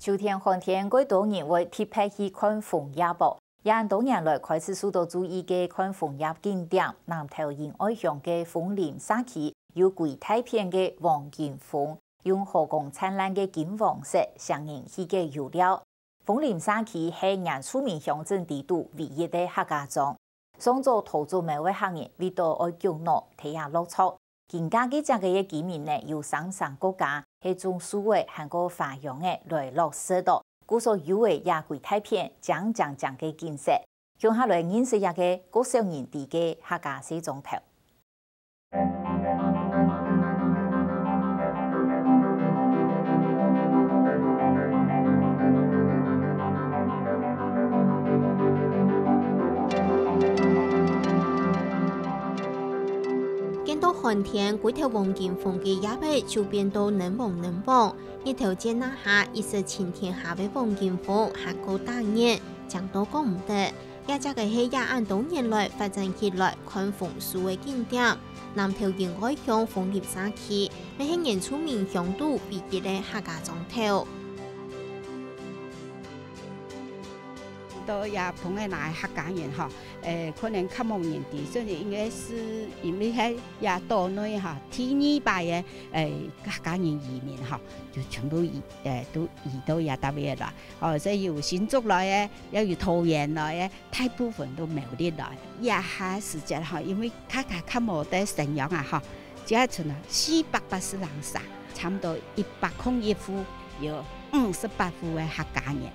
秋天寒天，幾多人會特別去看楓葉啵？也多年來開始受到注意嘅看楓葉景點，南投仁愛鄉嘅楓林社區有幾大片嘅黃金楓，用河光燦爛嘅金黃色相映起嘅油料。楓林社區係原住民鄉鎮地圖唯一嘅客家莊，上座土著每位客人為到愛腳腦睇下落錯。更加嘅這個嘅居民呢，有三省國家係種數位韓國發揚嘅來落實到，故所有嘅也幾大片講嘅建設，向下來認識一個各少年地嘅客家西裝頭。見到寒天，幾條黃金楓嘅葉尾就變到嫩黃，一條接那下，一時晴天下嘅黃金楓下個大熱，講都講唔得。也這個係亞安多年來發展起來看楓樹嘅景點。南投仁愛鄉楓林社區，咪係原住民鄉土唯一嘅客家莊頭。都也碰嘅那客家人哈，可能較冇人哋，所以應該是因為喺也島內哈，第二排嘅客家人移民哈，就全部都移到也搭邊來，哦，所以有新竹來嘅，又有桃園來嘅，大部分都苗栗來。也下時節哈，因為客家較冇得成養啊哈，只係存啊480人殺，差唔多101戶，有58戶嘅客家人。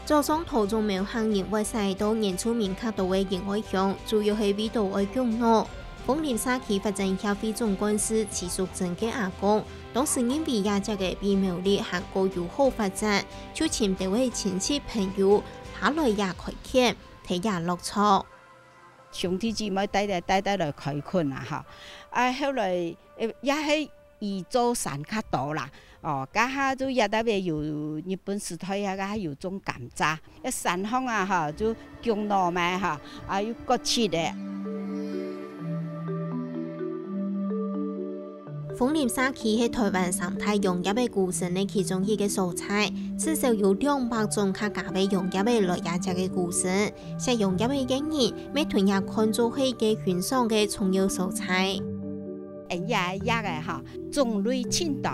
早上土著苗行人會使到原住民較多嘅仁愛鄉，主要係為到愛腳腦。楓林社區發展協會總幹事池淑珍嘅阿公，當時因為亞隻嘅比苗栗韓國友好發展，就請多位親戚朋友下來也開墾，睇也落錯。兄弟姊妹帶來開墾啊！哈，後來也係移做山較多啦。哦，家下就也特別有日本時代啊，家下有種甘蔗，一山鄉啊哈，就姜糯米哈，啊有各切嘅。楓林社區係台灣生態農業嘅古城嘅其中一個所在，至少有200種客家嘅農業嘅來亞隻嘅古城，食農業嘅人每屯也看做係嘅欣賞嘅重要素材。也嘅哈，種類千多。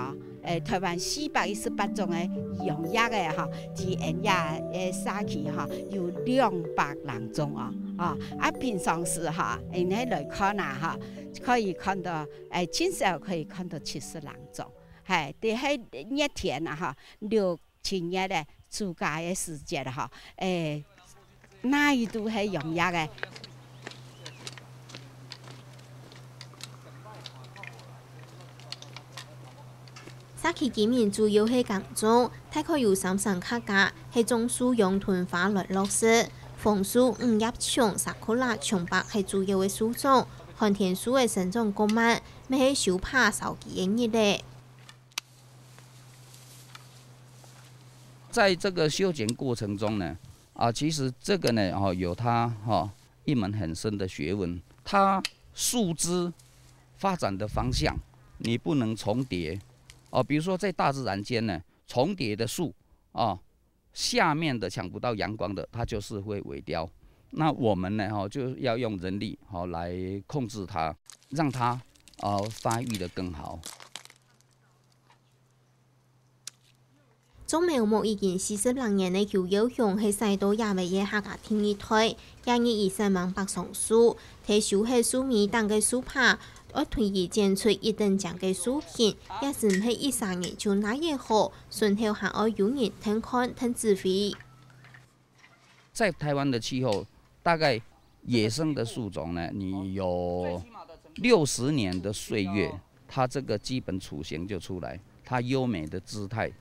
台灣418種嘅農業嘅哈，至也社區哈有200多種啊！平常時哈，人哋來看啊哈，可以看到至少可以看到70多種，係，但係熱天啊哈，6、7月咧暑假嘅時節哈，哪一度係農業嘅？社區居民主要係耕種，大概有3省客家係種樹用屯化來落實。楓樹、五葉松、沙庫拉、松柏係主要嘅樹種，寒天樹嘅生長過慢，咪係小帕少幾嘅咧。在這個修剪過程中呢，其實這個呢，有它一門很深的學問。它樹枝發展的方向，你不能重疊。比如說在大自然間呢，重疊的樹，下面的搶不到陽光的，它就是會萎凋。那我們呢，就要用人力來控制它，讓它發育得更好。種苗木已經40多年嘅邱耀雄係使到亞尾嘅客家天二台，廿20萬百松樹，睇樹係樹苗等嘅樹帕。我推意剪出一等獎嘅樹片，也是唔係1、3年就那嘢好，順後還要有人聽看聽指揮。在台灣的氣候，大概野生的樹種呢，你有60年的歲月，它這個基本雛形就出來，它優美的姿態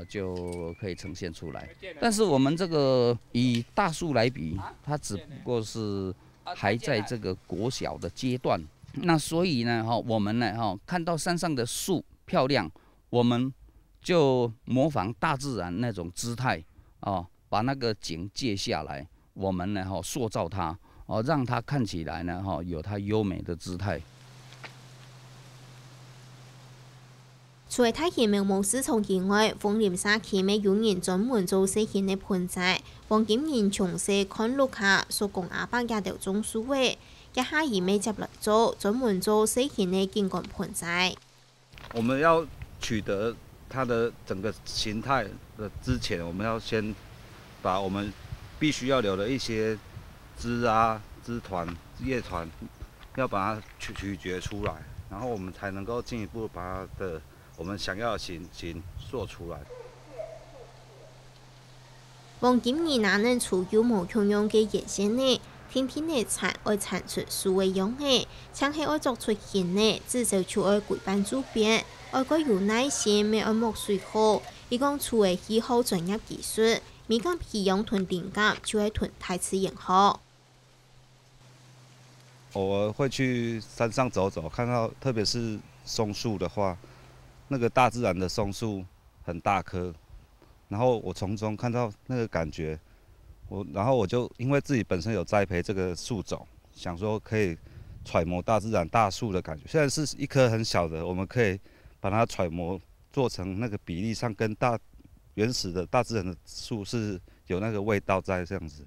就可以呈現出來。但是我們這個以大樹來比，它只不過是還在這個國小的階段。那所以呢，我們呢，看到山上的樹漂亮，我們就模仿大自然那種姿態，把那個景借下來，我們呢，塑造它，讓它看起來呢，有它優美的姿態。除了大型苗木市場以外，豐林社區咪有人專門做細型的盆栽。黃金人從細看落下，所講阿伯也條種樹嘅，一下兒咪接來做，專門做細型的景觀盆栽。我們要取得它的整個形態的之前，我們要先把我們必須要留的一些枝啊、枝團、葉團，要把它取決出來，然後我們才能夠進一步把它的我們想要的形做出來。黃金兒哪能除有無同樣嘅野線呢？天天嘅產愛產出數嘅樣嘅，像係愛作出現呢，至少就愛規範主編，愛個有耐心，咪愛莫水好。伊講除嘅氣候專業技術，咪講培養屯定格，就係屯太自然好。偶爾會去山上走走，看到特別是松樹的話，那個大自然的松樹很大棵，然後我從中看到那個感覺，然後我就因為自己本身有栽培這個樹種，想說可以揣摩大自然大樹的感覺。雖然是一棵很小的，我們可以把它揣摩做成那個比例上跟原始的大自然的樹是有那個味道在這樣子。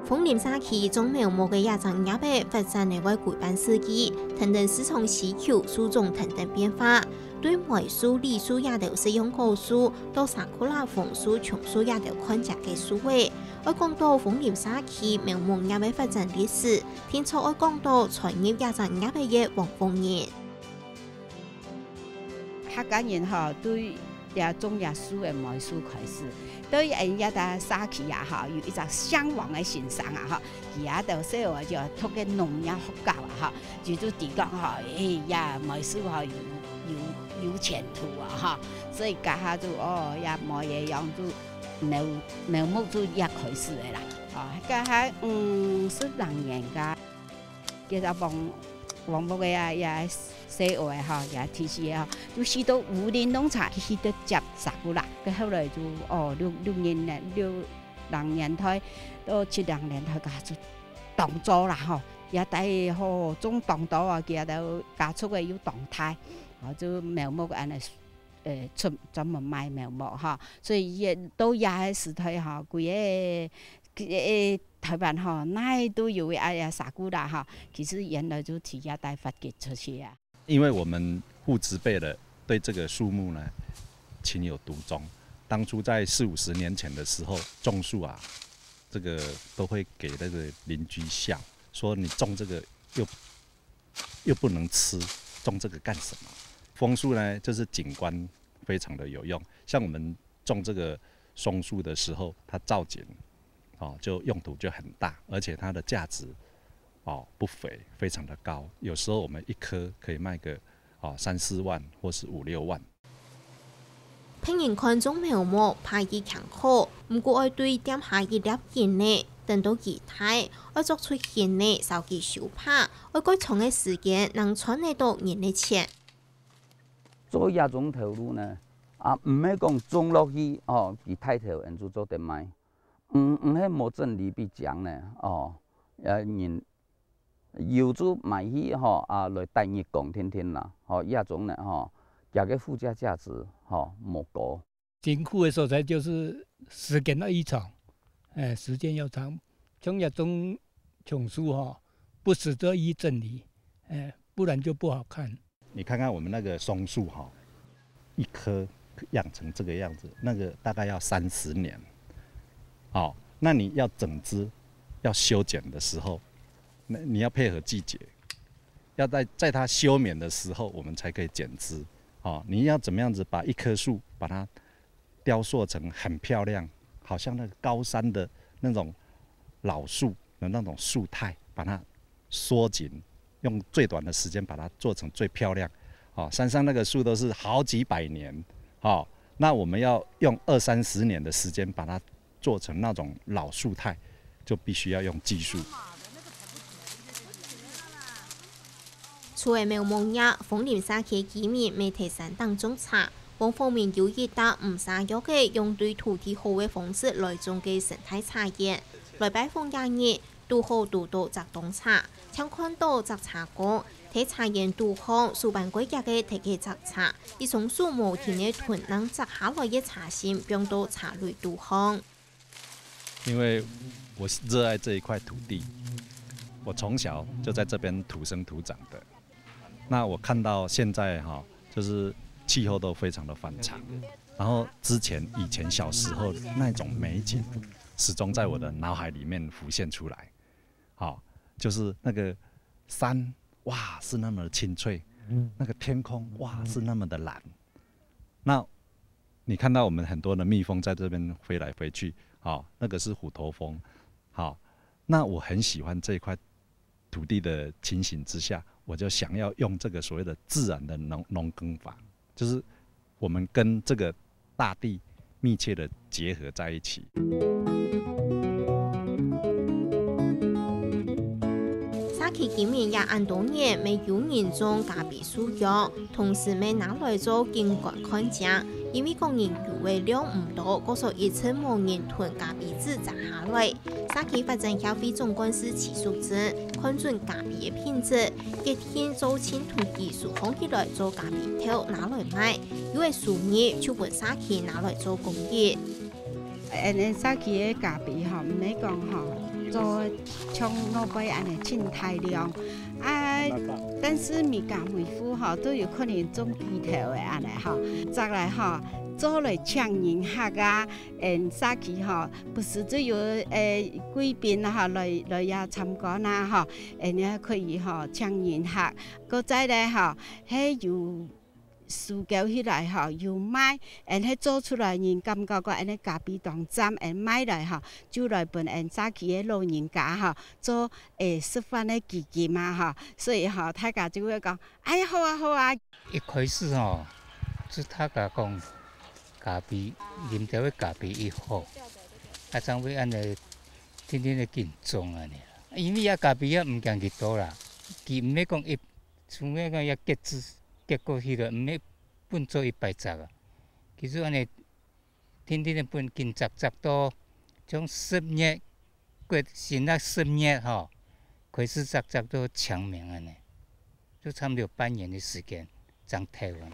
豐林社區種苗木嘅野種葉嘅發展嚟為規範時機，等等市場需求、樹種等等變化，對梅樹、梨樹也都適用果樹，到沙庫拉楓樹、松樹也都看價嘅樹位。我講到豐林社區苗木葉嘅發展歷史，聽錯我講到產業野種葉嘅黃鳳賢。客家人對也種椰樹嘅梅樹開始。對人家的社區也好，有一個向往的心聲啊！佢也就說話就讀嘅農業學校啊！就提講呀梅樹有前途啊！所以家下就也梅嘅樣就苗木就也開始嘅啦！家下是人人家，其實黃木嘅也細個嘅也提示嘅就去到武林農場去到接沙庫拉，佢後來就六年代到70年代家就當做啦也帶種當到啊，佢都家畜嘅有動態，就苗木安尼出專門賣苗木所以也都也係時代規個台灣哪都有嘅沙庫拉其實原來就提也帶發掘出去啊。因為我們父執輩的對這個樹木呢情有獨鍾，當初在40-50年前的時候種樹啊，這個都會給那個鄰居笑，說你種這個又不能吃，種這個幹什麼？楓樹呢就是景觀非常的有用，像我們種這個松樹的時候，它造景就用途就很大，而且它的價值不菲，非常的高。有時候我們一棵可以賣個3-4萬，或是5-6萬。平人看種苗木怕伊強好，唔過愛對點下伊粒件呢，等到其他愛作出現呢，受其手拍，愛改長嘅時間能賺得到人嘅錢。做野種頭路呢，唔係講種落去其太頭人就做得賣，唔係冇真理必講呢，人。有做買去來帶日講天天啦，野種呢價個附加價值冇高。辛苦的所在就是時間要長，時間要長，種野種松樹不是這一真理，不然就不好看。你看看我們那個松樹一棵養成這個樣子，那個大概要30年，那你要整枝要修剪的時候。你要配合季節，要在它休眠的時候，我們才可以剪枝。你要怎麼樣子把一棵樹把它雕塑成很漂亮，好像那個高山的那種老樹的那種樹態，把它縮緊，用最短的時間把它做成最漂亮。山上那個樹都是好幾百年，那我們要用20-30年的時間把它做成那種老樹態，就必須要用技術。除了苗木葉，豐林社區居民未提山當種茶，往方面有意達唔灑藥嘅用對土地好嘅方式來種嘅生態茶葉，來拜訪亞熱，拄好拄到摘冬茶，請看到摘茶果，睇茶葉拄好，數萬幾日嘅提嘅摘茶，一種樹無田嘅屯能摘下來嘅茶芯，變到茶類拄好。因為我熱愛這一塊土地，我從小就在這邊土生土長的。那我看到現在就是氣候都非常的反常，然後以前小時候那種美景，始終在我的腦海裡面浮現出來。就是那個山，哇，是那麼的清脆，那個天空，哇，是那麼的藍。那你看到我們很多的蜜蜂在這邊飛來飛去，那個是虎頭蜂。那我很喜歡這塊土地的情形之下，我就想要用這個所謂的自然的農耕法，就是我們跟這個大地密切的結合在一起。沙期今年也按多年未有人種咖啡樹葉，同時未拿來做景觀看景，因為工人有嘅量唔多，嗰所以趁無人囤咖啡籽摘下來。沙期發展協會總幹事齊淑珍看準咖啡嘅品質，決定做清土技術放起來做咖啡豆拿來賣，因為樹葉就本沙期拿來做工業。沙期嘅咖啡唔係講做像老闆安尼真大量但是每家每戶都有可能種雞頭嘅安尼再來做來搶人客啊！沙期不是只有貴賓來也參觀啦你可以搶人客，再來係有樹膠起來又賣，做出來人感覺個咖啡當站買來就來本沙期嘅老人家做示範嘅基金嘛所以大家就會講，哎呀好啊好啊！一開始就大家講咖啡飲到嘅咖啡一好，將會安尼天天嘅競爭安尼啦。因為咖啡唔講幾多啦，佢唔係講除非講一結果去了，唔係本做100隻啊。其實安尼天天嘅本見摘到從10月過先那10月開始摘到長命安尼，就差唔多半年嘅時間長頭啊。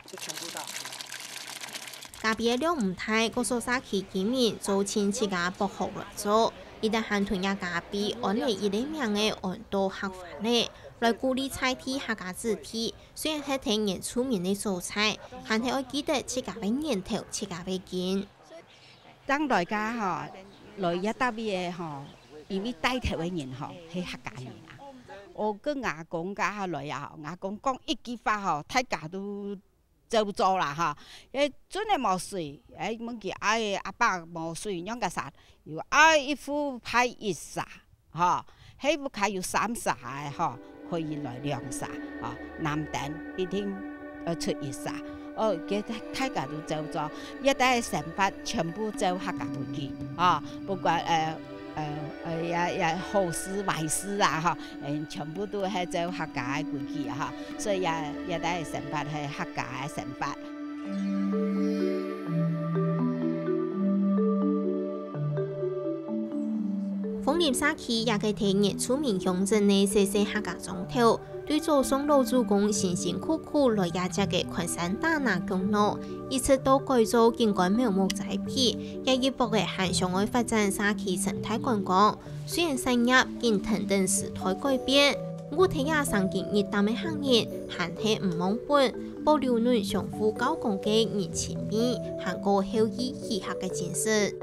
咖啡嘅量唔大，嗰所沙期今年做親戚家薄荷來做，一旦限囤嘅咖啡，按嚟一啲名嘅按到客飯咧。來鼓勵菜地客家子弟，雖然係天然出名的蔬菜，但係要記得自家嘅年頭，自家嘅根。當大家來一搭嘢因為帶頭嘅人係客家人啊。我跟阿公家來阿公講一句話大家都就做啦真係冇水，問佢阿爸冇水，樣個啥？要一副派一撒希不可有3撒可以來2撒南頂一天出1撒佢大家都做咗，一帶成法全部做客家規矩不管也好事壞事全部都係做客家嘅規矩所以也帶成法係客家嘅成法。豐年沙期也嘅體現出名鄉鎮嘅細客家莊頭，對祖宗老祖公辛辛苦苦來也只嘅昆山大拿功勞，一直到改造景觀苗木栽培，也一步嘅向上去發展沙期生態觀光。雖然產業經等等時代改變，我睇下上件熱帶嘅行業，還係唔忘本，保留嫩相互交工嘅熱情面，韓國後裔喜客嘅精神。